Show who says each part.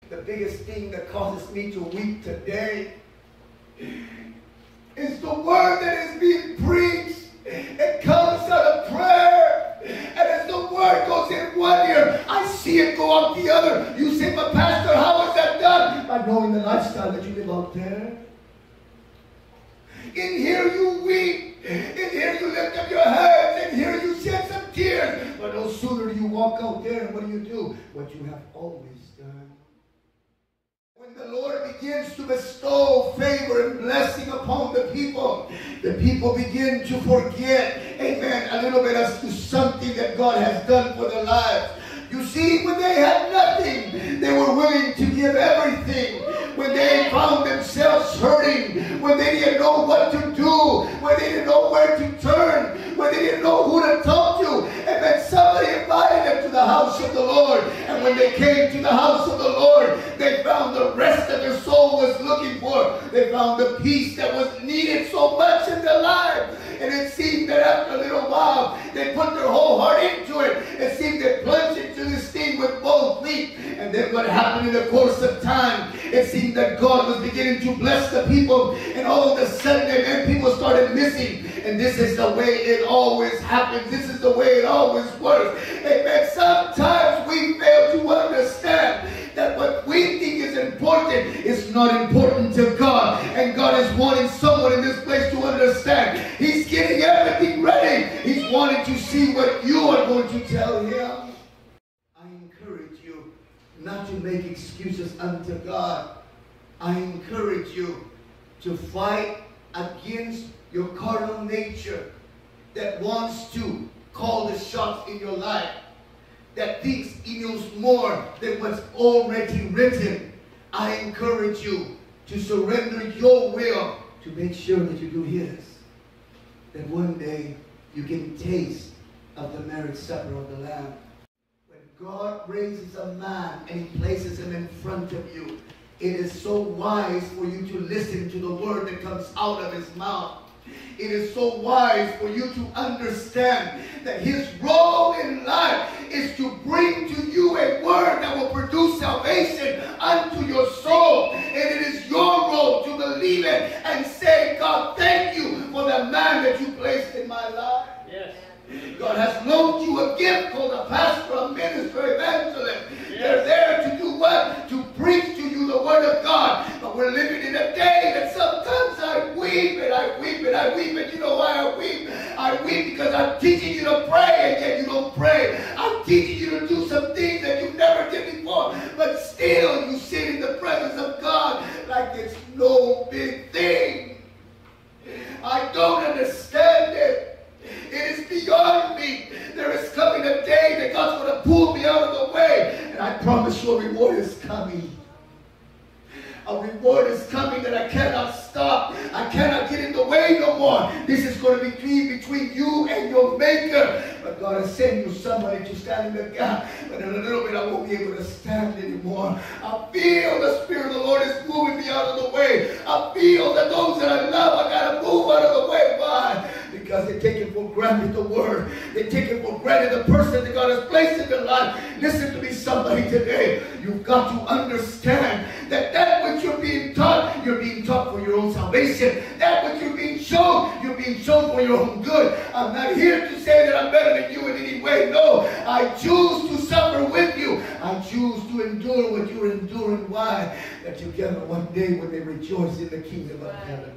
Speaker 1: The biggest thing that causes me to weep today is the word that is being preached. It comes out of prayer. And as the word goes in one ear, I see it go out the other. You say, but Pastor, how is that done? By knowing the lifestyle that you live out there. In here you weep. In here you lift up your hands. In here you shed some tears. But no sooner do you walk out there, and what do? What you have always done. When the Lord begins to bestow favor and blessing upon the people begin to forget, amen, a little bit as to something that God has done for their lives. You see, when they had nothing, they were willing to give everything. When they found themselves hurting, when they didn't know what to do, when they didn't know where to turn, when they didn't know who to talk to, and then somebody invited them to the house of the Lord. And when they came to the house of the Lord, they found the rest that their soul was looking for. They found the peace that was needed so much in their life. And it seemed that after a little while, they put their whole heart into it. It seemed they plunged into this thing with both feet. And then what happened in the course of time, it seemed that God was beginning to bless the people. And all of a sudden, amen, people started missing. And this is the way it always happens. This is the way it always works. Amen. Sometimes we fail to understand that what we think is important is not important to God. And God is wanting someone in this place to understand. He's getting everything ready. He's wanting to see what you are going to tell him. I encourage you not to make excuses unto God. I encourage you to fight against your carnal nature that wants to call the shots in your life, that thinks he knows more than what's already written. I encourage you to surrender your will to make sure that you do his. That one day you can taste of the marriage supper of the Lamb. When God raises a man and he places him in front of you, it is so wise for you to listen to the word that comes out of his mouth. It is so wise for you to understand that his role in life is to bring to you a word that will produce salvation unto your soul. And it is your role to believe it and say, God, thank you for the man that you placed in my life.
Speaker 2: Yes.
Speaker 1: God has loaned you a gift called a pastor, a minister, evangelist. Yes. They're there to do what? To preach to you the word of God. But we're living in a day that sometimes I weep and I weep and I weep. And you know why I weep? I weep because I'm teaching you to pray and yet you don't pray. I'm teaching you to do some things that you never did before. But still you sit in the presence of God like it's no big thing. I don't understand it. It is beyond me. There is coming a day that God's going to pull me out of the way. And I promise you a reward is coming. A reward is coming that I cannot stop. I cannot get in the way no more. This is going to be between you and your maker. But God has sent you somebody to stand in the gap. But in a little bit I won't be able to stand anymore. I feel the Spirit of the Lord is moving me out of the way. I feel that those that I love, I got to move out of the way. Why? Because they take it for granted the word. They take it for granted the person that God has placed in their life. Listen to me, somebody today. You've got to understand that which you're being taught for your own salvation. That which you're being shown for your own good. I'm not here to say that I'm better than you in any way. No, I choose to suffer with you. I choose to endure what you're enduring. Why? That together one day when they rejoice in the kingdom of heaven.